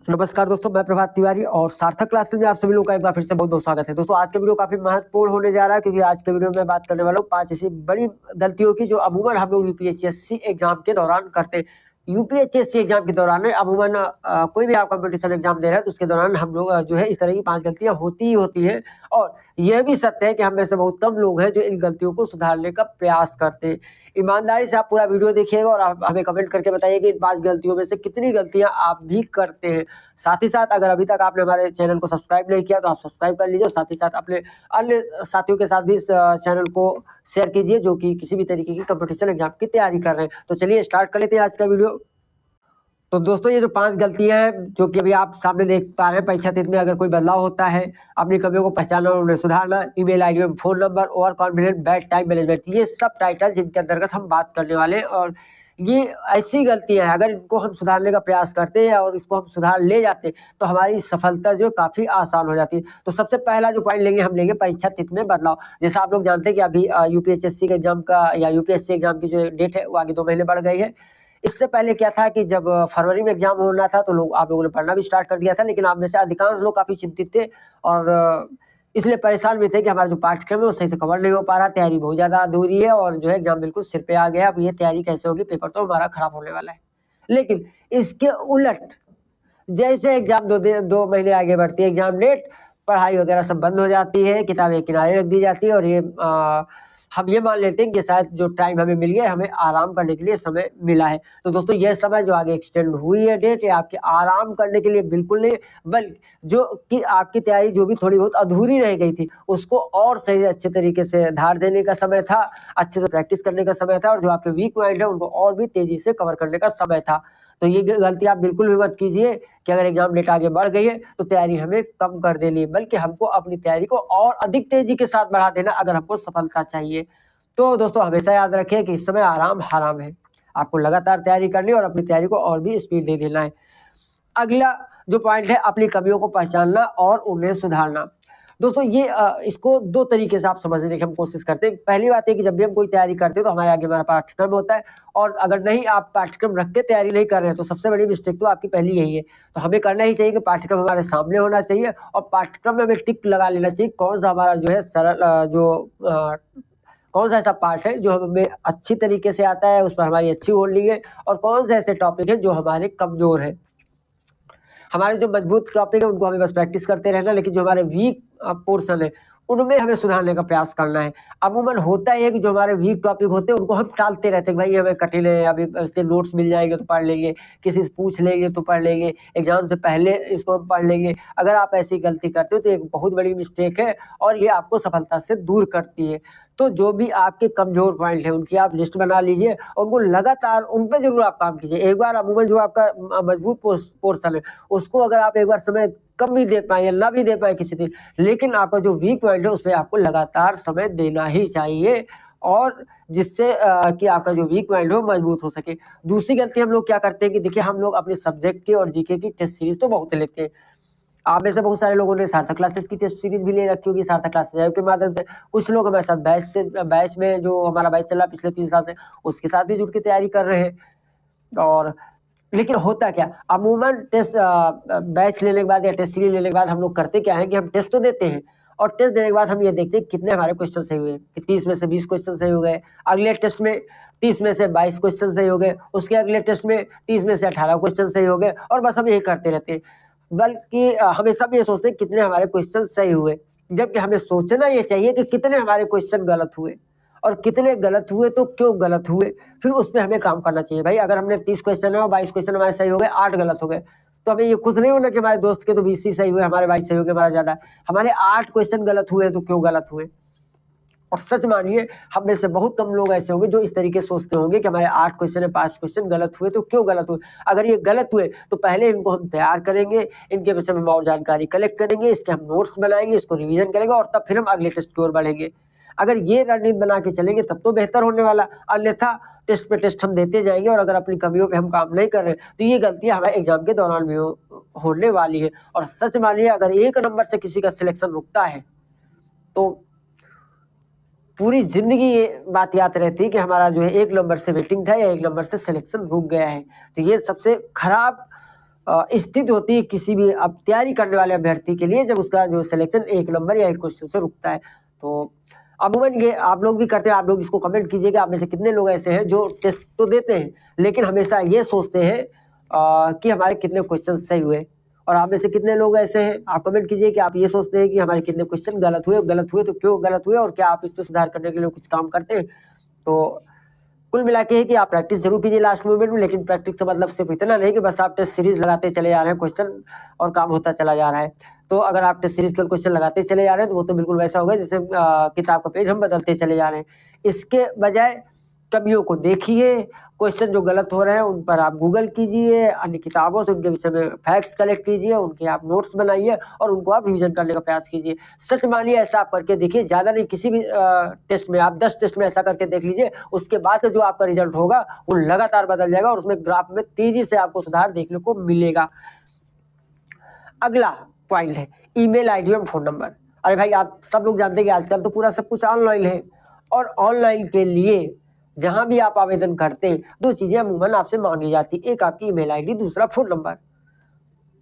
नमस्कार दोस्तों, मैं प्रभात तिवारी और सार्थक क्लासेस में आप सभी लोगों का एक बार फिर से बहुत बहुत स्वागत है। दोस्तों आज का वीडियो काफी महत्वपूर्ण होने जा रहा है क्योंकि आज के वीडियो में बात करने वाला हूँ 5 ऐसी बड़ी गलतियों की जो अमूमन हम लोग यूपीएससी एग्जाम के दौरान करते हैं। यूपीएससी एग्जाम के दौरान अमूमन कोई भी आप कंपटीशन एग्जाम दे रहे हैं तो उसके दौरान हम लोग जो है इस तरह की 5 गलतियां होती ही होती है। और यह भी सत्य है कि हम में से बहुत कम लोग हैं जो इन गलतियों को सुधारने का प्रयास करते हैं। ईमानदारी से आप पूरा वीडियो देखिएगा और आप हमें कमेंट करके बताइए कि इन 5 गलतियों में से कितनी गलतियां आप भी करते हैं। साथ ही साथ अगर अभी तक आपने हमारे चैनल को सब्सक्राइब नहीं किया तो आप सब्सक्राइब कर लीजिए और साथ ही साथ अपने अन्य साथियों के साथ भी इस चैनल को शेयर कीजिए जो कि किसी भी तरीके की कंपटीशन एग्जाम की तैयारी कर रहे हैं। तो चलिए स्टार्ट कर लेते हैं आज का वीडियो। तो दोस्तों ये जो 5 गलतियां हैं जो कि अभी आप सामने देख पा रहे हैं, परीक्षा तिथि में अगर कोई बदलाव होता है, अपनी कमियों को पहचानना और उन्हें सुधारना, ईमेल आईडी में phone number, over confident, bad time management, ये सब टाइटल जिनके अंतर्गत हम बात करने वाले हैं। और ये ऐसी गलतियां हैं अगर इनको हम सुधारने का प्रयास करते हैं और इसको हम सुधार ले जाते हैं तो हमारी सफलता जो काफी आसान हो जाती है। तो सबसे पहला जो पॉइंट लेंगे हम लेंगे परीक्षा तिथि में बदलाव। जैसा आप लोग जानते हैं कि अभी यूपीएससी के एग्जाम का या यूपीएससी एग्जाम की जो डेट है वो आगे 2 महीने बढ़ गई है। इससे पहले क्या था कि जब फरवरी में एग्जाम होना था तो लोग आप लोगों ने पढ़ना भी स्टार्ट कर दिया था, लेकिन आप में से अधिकांश लोग काफी चिंतित थे और इसलिए परेशान भी थे कि हमारा जो पाठ्यक्रम है वो सही से कवर नहीं हो पा रहा, तैयारी बहुत ज्यादा अधूरी है और जो है एग्जाम बिल्कुल सिर पे आ गया। अब ये तैयारी कैसे होगी, पेपर तो हमारा खराब होने वाला है। लेकिन इसके उलट जैसे एग्जाम 2 महीने आगे बढ़ती है, एग्जाम डेट, पढ़ाई वगैरह सब बंद हो जाती है, किताबें किनारे रख दी जाती है और ये हम ये मान लेते हैं कि शायद जो टाइम हमें मिल गया हमें आराम करने के लिए समय मिला है। तो दोस्तों ये समय जो आगे एक्सटेंड हुई है डेट, ये आपके आराम करने के लिए बिल्कुल नहीं, बल्कि जो कि आपकी तैयारी जो भी थोड़ी बहुत अधूरी रह गई थी उसको और सही अच्छे तरीके से धार देने का समय था, अच्छे से प्रैक्टिस करने का समय था और जो आपके वीक पॉइंट है उनको और भी तेजी से कवर करने का समय था। तो ये गलती आप बिल्कुल भी मत कीजिए कि अगर एग्जाम डेट आगे बढ़ गई है तो तैयारी हमें कम कर देनी है, बल्कि हमको अपनी तैयारी को और अधिक तेजी के साथ बढ़ा देना अगर हमको सफलता चाहिए। तो दोस्तों हमेशा याद रखें कि इस समय आराम हराम है, आपको लगातार तैयारी करनी है और अपनी तैयारी को और भी स्पीड दे देना है। अगला जो पॉइंट है अपनी कमियों को पहचानना और उन्हें सुधारना। दोस्तों ये इसको 2 तरीके से आप समझने की हम कोशिश करते हैं। पहली बात है कि जब भी हम कोई तैयारी करते हैं तो हमारे आगे हमारा पाठ्यक्रम होता है और अगर नहीं आप पाठ्यक्रम रख के तैयारी नहीं कर रहे हैं तो सबसे बड़ी मिस्टेक तो आपकी पहली यही है। तो हमें करना ही चाहिए कि पाठ्यक्रम हमारे सामने होना चाहिए और पाठ्यक्रम में हमें टिक लगा लेना चाहिए कौन सा हमारा जो है सरल कौन सा ऐसा पार्ट है जो हमें अच्छी तरीके से आता है, उस पर हमारी अच्छी होल्डिंग है और कौन से ऐसे टॉपिक है जो हमारे कमजोर है। हमारे जो मजबूत टॉपिक है उनको हमें बस प्रैक्टिस करते रहना, लेकिन जो हमारे वीक पोर्शन है उनमें हमें सुधारने का प्रयास करना है। अमूमन होता है कि जो हमारे वीक टॉपिक होते हैं उनको हम टालते रहते हैं, भाई हमें कठिन है, अभी इसके नोट्स मिल जाएंगे तो पढ़ लेंगे, किसी से पूछ लेंगे तो पढ़ लेंगे, एग्जाम से पहले इसको हम पढ़ लेंगे। अगर आप ऐसी गलती करते हो तो एक बहुत बड़ी मिस्टेक है और ये आपको सफलता से दूर करती है। तो जो भी आपके कमजोर पॉइंट है उनकी आप लिस्ट बना लीजिए और उनको लगातार उन पे जरूर आप काम कीजिए। एक बार अमूमन जो आपका मजबूत पोर्शन है उसको अगर आप एक बार समय कम भी दे पाए या ना भी दे पाए किसी दिन, लेकिन आपका जो वीक पॉइंट है उस पर आपको लगातार समय देना ही चाहिए और जिससे कि आपका जो वीक पॉइंट है वो मजबूत हो सके। दूसरी गलती हम लोग क्या करते हैं कि देखिए हम लोग अपने सब्जेक्ट की और जीके की टेस्ट सीरीज तो बहुत लेते हैं। आप में से बहुत सारे लोगों ने सार्थक क्लासेस की टेस्ट सीरीज भी ले रखी होगी, सार्थक क्लासेस ऐप के माध्यम से। कुछ लोग हमारे साथ बैच में जो हमारा बैच चला पिछले 3 साल से उसके साथ भी जुड़ के तैयारी कर रहे हैं। और लेकिन होता क्या, अमूमन टेस्ट बैच लेने के बाद या टेस्ट सीरीज लेने के बाद हम लोग करते क्या है कि हम टेस्ट तो देते हैं और टेस्ट देने के बाद हम ये देखते हैं कितने हमारे क्वेश्चन सही हुए कि 30 में से 20 क्वेश्चन सही हो गए, अगले टेस्ट में 30 में से 22 क्वेश्चन सही हो गए, उसके अगले टेस्ट में 30 में से 18 क्वेश्चन सही हो गए और बस हम यही करते रहते हैं। बल्कि हमेशा हम ये सोचते हैं कितने हमारे क्वेश्चन सही हुए, जबकि हमें सोचना ये चाहिए कि कितने हमारे क्वेश्चन गलत हुए और कितने गलत हुए तो क्यों गलत हुए, फिर उस पर हमें काम करना चाहिए। भाई अगर हमने 30 क्वेश्चन है और 22 क्वेश्चन हमारे सही हो गए, 8 गलत हो गए, तो हमें ये खुश नहीं होना कि हमारे दोस्त के तो 20 ही सही हुए, हमारे 22 सही हो गए, हमारा ज्यादा है। हमारे 8 क्वेश्चन गलत हुए तो क्यों गलत हुए। और सच मानिए हम में से बहुत कम लोग ऐसे होंगे जो इस तरीके सोचते होंगे कि हमारे 8 क्वेश्चन है, 5 क्वेश्चन गलत हुए तो क्यों गलत हुए। अगर ये गलत हुए तो पहले इनको हम तैयार करेंगे, इनके विषय में और जानकारी कलेक्ट करेंगे, इसके हम नोट्स बनाएंगे, इसको रिवीजन करेंगे और तब फिर हम अगले टेस्ट की ओर बढ़ेंगे। अगर ये रणनीति बना के चलेंगे तब तो बेहतर होने वाला, अन्यथा टेस्ट पे टेस्ट हम देते जाएंगे और अगर अपनी कमियों पे हम काम नहीं कर रहे तो ये गलतियां हमारे एग्जाम के दौरान भी होने वाली है। और सच मानिए अगर 1 नंबर से किसी का सिलेक्शन रुकता है तो पूरी जिंदगी ये बात याद रहती है कि हमारा जो है 1 नंबर से वेटिंग था या 1 नंबर से सिलेक्शन रुक गया है। तो ये सबसे खराब स्थिति होती है किसी भी अब तैयारी करने वाले अभ्यर्थी के लिए, जब उसका जो सिलेक्शन एक नंबर या एक क्वेश्चन से रुकता है। तो अमूमन ये आप लोग भी करते हैं, आप लोग इसको कमेंट कीजिएगा, आप में से कितने लोग ऐसे हैं जो टेस्ट तो देते हैं लेकिन हमेशा ये सोचते हैं कि हमारे कितने क्वेश्चन सही हुए, और आप में से कितने लोग ऐसे हैं, आप कमेंट कीजिए कि आप ये सोचते हैं कि हमारे कितने क्वेश्चन गलत हुए तो क्यों गलत हुए, और क्या आप इस पर सुधार करने के लिए कुछ काम करते हैं। तो कुल मिला के है कि आप प्रैक्टिस जरूर कीजिए लास्ट मोमेंट में, लेकिन प्रैक्टिस का मतलब सिर्फ इतना नहीं कि बस आप टेस्ट सीरीज लगाते चले जा रहे हैं क्वेश्चन और काम होता चला जा रहा है। तो अगर आप टेस्ट सीरीज के क्वेश्चन लगाते चले जा रहे हैं तो वो तो बिल्कुल वैसा होगा जैसे किताब का पेज हम बदलते चले जा रहे हैं। इसके बजाय कमियों को देखिए, क्वेश्चन जो गलत हो रहे हैं उन पर आप गूगल कीजिए, अन्य किताबों से उनके विषय में फैक्ट्स कलेक्ट कीजिए, उनके आप नोट्स बनाइए और उनको आप रिवीजन करने का प्रयास कीजिए। सच मानिए ऐसा आप करके देखिए, ज़्यादा नहीं, किसी भी टेस्ट में आप 10 टेस्ट में ऐसा करके देख लीजिए, उसके बाद जो आपका रिजल्ट होगा वो लगातार बदल जाएगा और उसमें ग्राफ में तेजी से आपको सुधार देखने को मिलेगा। अगला पॉइंट है ईमेल आईडी और फोन नंबर। अरे भाई आप सब लोग जानते हैं कि आजकल तो पूरा सब कुछ ऑनलाइन है, और ऑनलाइन के लिए जहां भी आप आवेदन करते हैं दो चीजें अमूमन आपसे मांगी जाती है, एक आपकी ईमेल आईडी, दूसरा फोन नंबर।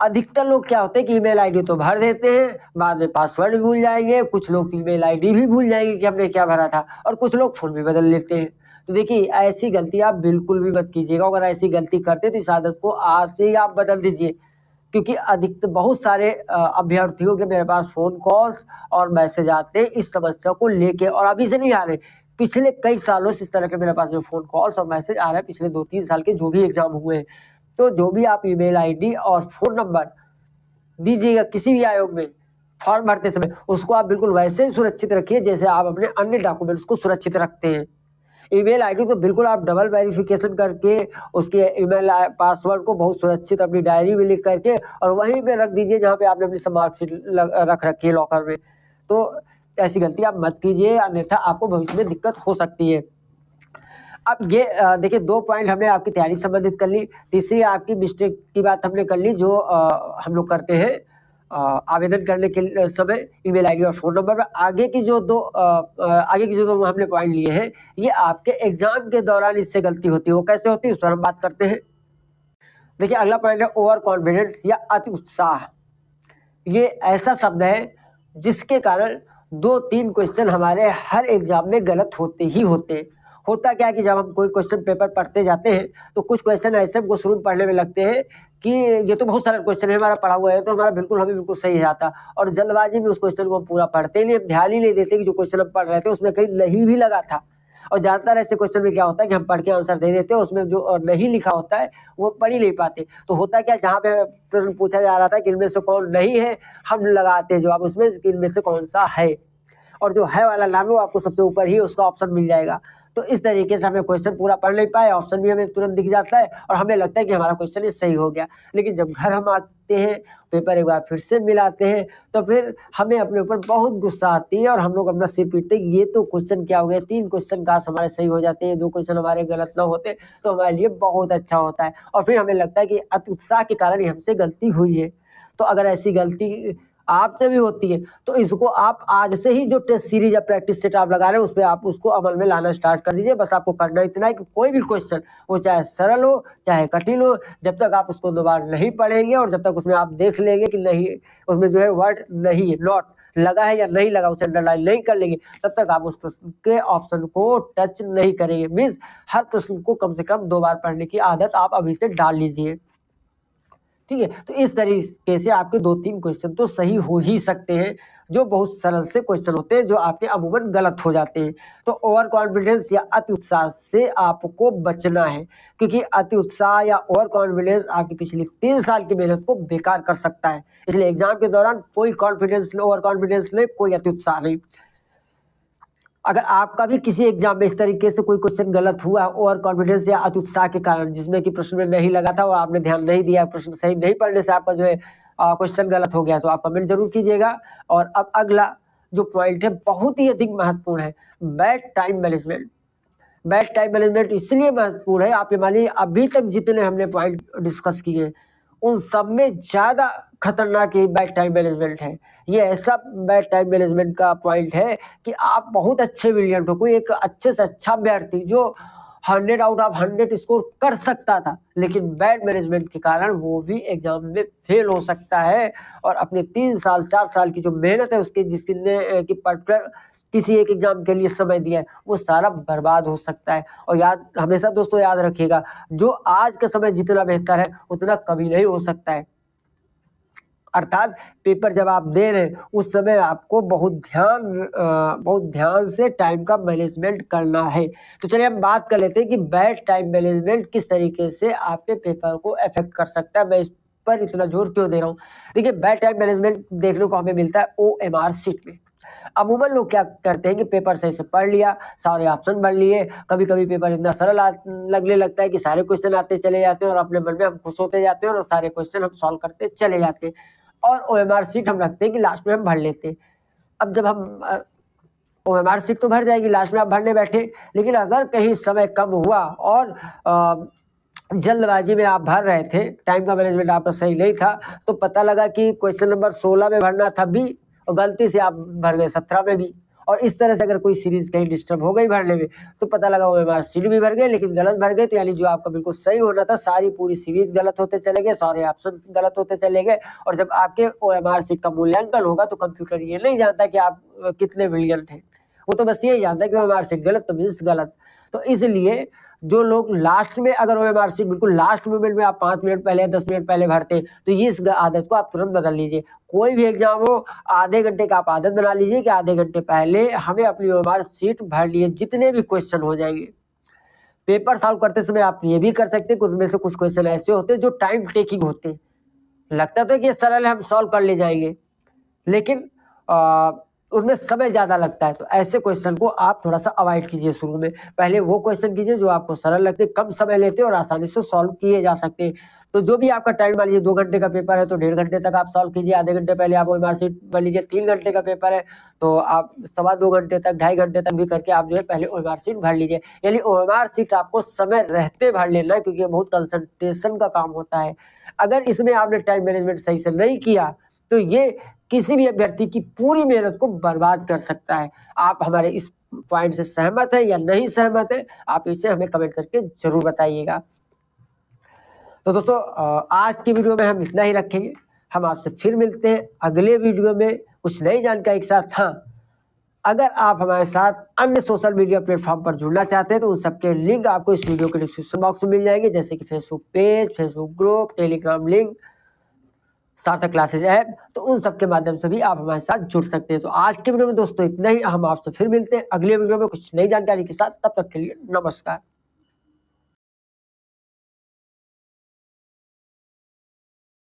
अधिकतर लोग क्या होते हैं कि ईमेल आईडी तो भर देते हैं, बाद में पासवर्ड भी भूल जाएंगे, कुछ लोग ईमेल आईडी भी भूल जाएंगे कि हमने क्या भरा था, और कुछ लोग फोन भी बदल लेते हैं। तो देखिए ऐसी गलती आप बिल्कुल भी मत कीजिएगा, अगर ऐसी गलती करते तो इस आदत को आज से ही आप बदल दीजिए, क्योंकि अधिकतर बहुत सारे अभ्यर्थियों के मेरे पास फोन कॉल्स और मैसेज आते हैं इस समस्या को लेके, और अभी से नहीं आ रहे, पिछले कई सालों से इस तरह के मेरे पास जो फोन कॉल्स और मैसेज आ रहे हैं, पिछले 2-3 साल के जो भी एग्जाम हुए हैं। तो जो भी आप ईमेल आईडी और फोन नंबर दीजिएगा किसी भी आयोग में फॉर्म भरते समय, उसको आप बिल्कुल वैसे ही सुरक्षित रखिए जैसे आप अपने अन्य डॉक्यूमेंट्स को सुरक्षित रखते हैं। ईमेल आईडी को बिल्कुल आप डबल वेरिफिकेशन करके उसके ईमेल पासवर्ड को बहुत सुरक्षित अपनी डायरी में लिख करके और वहीं पे रख दीजिए जहाँ पे आपने अपनी मार्कशीट रख रखी है लॉकर में। तो ऐसी गलती आप मत कीजिए, अन्यथा आपको भविष्य में दिक्कत हो सकती है। अब ये देखिए 2 पॉइंट हमने आपकी तैयारी संबंधित कर ली, तीसरी आपकी मिस्टेक की बात हमने कर ली जो हम लोग करते हैं आवेदन करने के समय ईमेल आईडी और फोन नंबर पर। आगे की जो दो हमने पॉइंट लिए हैं, ये आपके एग्जाम के दौरान इससे गलती होती है। वो कैसे होती है उस पर हम बात करते हैं। देखिए अगला पॉइंट है ओवर कॉन्फिडेंस या अति उत्साह। ये ऐसा शब्द है जिसके कारण 2-3 क्वेश्चन हमारे हर एग्जाम में गलत होते ही होते हैं। होता क्या है कि जब हम कोई क्वेश्चन पेपर पढ़ते जाते हैं तो कुछ क्वेश्चन ऐसे हमको शुरू में पढ़ने में लगते हैं कि ये तो बहुत सारा क्वेश्चन है, हमारा पढ़ा हुआ है तो हमें बिल्कुल सही आता, और जल्दबाजी में उस क्वेश्चन को हम पूरा पढ़ते ही नहीं, ध्यान ही नहीं देते कि जो क्वेश्चन हम पढ़ रहे थे उसमें कहीं नहीं भी लगा था। और ज्यादातर ऐसे क्वेश्चन में क्या होता है कि हम पढ़ के आंसर दे देते हैं, उसमें जो नहीं लिखा होता है वो पढ़ ही नहीं पाते। तो होता क्या, जहाँ पे प्रश्न पूछा जा रहा था कि इनमें से कौन नहीं है, हम लगाते जवाब उसमें इनमें से कौन सा है, और जो है वाला नाम है वो आपको सबसे ऊपर ही उसका ऑप्शन मिल जाएगा। तो इस तरीके से हमें क्वेश्चन पूरा पढ़ नहीं पाए, ऑप्शन भी हमें तुरंत दिख जाता है और हमें लगता है कि हमारा क्वेश्चन ये सही हो गया। लेकिन जब घर हम आते हैं, पेपर एक बार फिर से मिलाते हैं, तो फिर हमें अपने ऊपर बहुत गुस्सा आती है और हम लोग अपना सिर पीटते हैं, ये तो क्वेश्चन क्या हो गया, 3 क्वेश्चन काश हमारे सही हो जाते हैं, 2 क्वेश्चन हमारे गलत ना होते तो हमारे लिए बहुत अच्छा होता है। और फिर हमें लगता है कि अति उत्साह के कारण ही हमसे गलती हुई है। तो अगर ऐसी गलती आपसे भी होती है तो इसको आप आज से ही जो टेस्ट सीरीज या प्रैक्टिस सेट आप लगा रहे हैं उस पर आप उसको अमल में लाना स्टार्ट कर दीजिए। बस आपको करना इतना है कि कोई भी क्वेश्चन वो चाहे सरल हो चाहे कठिन हो, जब तक आप उसको दोबारा नहीं पढ़ेंगे और जब तक उसमें आप देख लेंगे कि नहीं उसमें जो है वर्ड नहीं है, नॉट लगा है या नहीं लगा, उसे अंडरलाइन नहीं कर लेंगे, तब तक आप उस प्रश्न के ऑप्शन को टच नहीं करेंगे। मीन्स हर प्रश्न को कम से कम 2 बार पढ़ने की आदत आप अभी से डाल लीजिए, ठीक है। तो इस तरीके से आपके 2-3 क्वेश्चन तो सही हो ही सकते हैं, जो बहुत सरल से क्वेश्चन होते हैं जो आपके अमूमन गलत हो जाते हैं। तो ओवर कॉन्फिडेंस या अति उत्साह से आपको बचना है, क्योंकि अति उत्साह या ओवर कॉन्फिडेंस आपकी पिछली 3 साल की मेहनत को बेकार कर सकता है। इसलिए एग्जाम के दौरान कोई कॉन्फिडेंस ओवर कॉन्फिडेंस नहीं, कोई अति उत्साह नहीं। अगर आपका भी किसी एग्जाम में इस तरीके से कोई क्वेश्चन गलत हुआ ओवर कॉन्फिडेंस या अति उत्साह के कारण, जिसमें कि प्रश्न में नहीं लगा था और आपने ध्यान नहीं दिया, प्रश्न सही नहीं पढ़ने से आपका जो है क्वेश्चन गलत हो गया, तो आप कमेंट जरूर कीजिएगा। और अब अगला जो पॉइंट है बहुत ही अधिक महत्वपूर्ण है, bad time management. Bad time management इसलिए महत्वपूर्ण है, आप ये मानिए अभी तक जितने हमने पॉइंट डिस्कस किए उन सब में ज्यादा खतरनाक ये बैड टाइम मैनेजमेंट है। ये ऐसा बैड टाइम मैनेजमेंट का पॉइंट है कि आप बहुत अच्छे ब्रिलियंट हो, कोई एक अच्छे से अच्छा अभ्यर्थी जो 100 आउट ऑफ 100 स्कोर कर सकता था, लेकिन बैड मैनेजमेंट के कारण वो भी एग्जाम में फेल हो सकता है और अपने 3 साल 4 साल की जो मेहनत है उसके जिसने कि पर्टिकुलर किसी एक एग्जाम के लिए समय दिया है वो सारा बर्बाद हो सकता है। और याद हमेशा दोस्तों याद रखिएगा, जो आज का समय जितना बेहतर है उतना कभी नहीं हो सकता है। अर्थात पेपर जब आप दे रहे हैं उस समय आपको बहुत ध्यान से टाइम का मैनेजमेंट करना है। तो चलिए हम बात कर लेते हैं कि बैड टाइम मैनेजमेंट किस तरीके से आपके पेपर को अफेक्ट कर सकता है, मैं इस पर इतना जोर क्यों दे रहा हूँ। देखिए, बैड टाइम मैनेजमेंट देखने को हमें मिलता है OMR शीट में। अमूमन लोग क्या करते हैं कि पेपर सही से पढ़ लिया, सारे ऑप्शन भर लिए, कभी कभी पेपर इतना सरल लगने लगता है कि सारे क्वेश्चन आते चले जाते हैं और अपने मन में हम खुश होते जाते हैं और सारे क्वेश्चन हम सॉल्व करते चले जाते हैं और OMR शीट हम रखते हैं कि लास्ट में हम भर लेते हैं। अब जब हम OMR शीट तो भर जाएगी, लास्ट में आप भरने बैठे, लेकिन अगर कहीं समय कम हुआ और जल्दबाजी में आप भर रहे थे, टाइम का मैनेजमेंट आपका सही नहीं था, तो पता लगा कि क्वेश्चन नंबर 16 में भरना था भी और गलती से आप भर गए 17 में भी। और इस तरह से अगर कोई सीरीज कहीं डिस्टर्ब हो गई भरने में तो पता लगा OMR शीट भी भर गए लेकिन गलत भर गए, तो यानी जो आपका बिल्कुल सही होना था सारी पूरी सीरीज गलत होते चले गए, सारे ऑप्शन गलत होते चले गए। और जब आपके OMR शीट का मूल्यांकन होगा तो कंप्यूटर ये नहीं जानता कि आप कितने ब्रिलियंट हैं, वो तो बस यही जानता है कि OMR शीट गलत तो मीन्स गलत। तो इसलिए जो लोग लास्ट में अगर OMR शीट बिल्कुल लास्ट मोमेंट में आप 5 मिनट पहले 10 मिनट पहले भरते हैं तो ये इस आदत को आप तुरंत बदल लीजिए। कोई भी एग्जाम हो, आधे घंटे का आप आदत बना लीजिए कि आधे घंटे पहले हमें अपनी OMR शीट भर लिए, जितने भी क्वेश्चन हो जाएंगे। पेपर सॉल्व करते समय आप ये भी कर सकते हैं, कुछ में से कुछ क्वेश्चन ऐसे होते हैं जो टाइम टेकिंग होते हैं, लगता तो है कि ये सरल है हम सॉल्व कर ले जाएंगे, लेकिन उनमें समय ज़्यादा लगता है। तो ऐसे क्वेश्चन को आप थोड़ा सा अवॉइड कीजिए शुरू में, पहले वो क्वेश्चन कीजिए जो आपको सरल लगते, कम समय लेते और आसानी से सॉल्व किए जा सकते हैं। तो जो भी आपका टाइम मान लीजिए 2 घंटे का पेपर है तो 1.5 घंटे तक आप सॉल्व कीजिए, आधे घंटे पहले आप OMR शीट मान लीजिए 3 घंटे का पेपर है तो आप 2.25 घंटे तक 2.5 घंटे तक भी करके आप जो है पहले OMR शीट भर लीजिए। यानी OMR शीट आपको समय रहते भर लेना है क्योंकि बहुत कंसंट्रेशन का काम होता है। अगर इसमें आपने टाइम मैनेजमेंट सही से नहीं किया तो ये किसी भी अभ्यर्थी की पूरी मेहनत को बर्बाद कर सकता है। आप हमारे इस पॉइंट से सहमत है या नहीं सहमत है, आप इसे हमें कमेंट करके जरूर बताइएगा। तो दोस्तों आज की वीडियो में हम इतना ही रखेंगे, हम आपसे फिर मिलते हैं अगले वीडियो में कुछ नई जानकारी के साथ। हाँ, अगर आप हमारे साथ अन्य सोशल मीडिया प्लेटफॉर्म पर जुड़ना चाहते हैं तो उन सबके लिंक आपको इस वीडियो के डिस्क्रिप्शन बॉक्स में मिल जाएंगे, जैसे कि Facebook page, Facebook group, Telegram link, सार्थक क्लासेज ऐप, तो उन सब के माध्यम से भी आप हमारे साथ जुड़ सकते हैं। तो आज के वीडियो में दोस्तों इतना ही, हम आपसे फिर मिलते हैं अगले वीडियो में कुछ नई जानकारी के साथ, तब तक के लिए नमस्कार।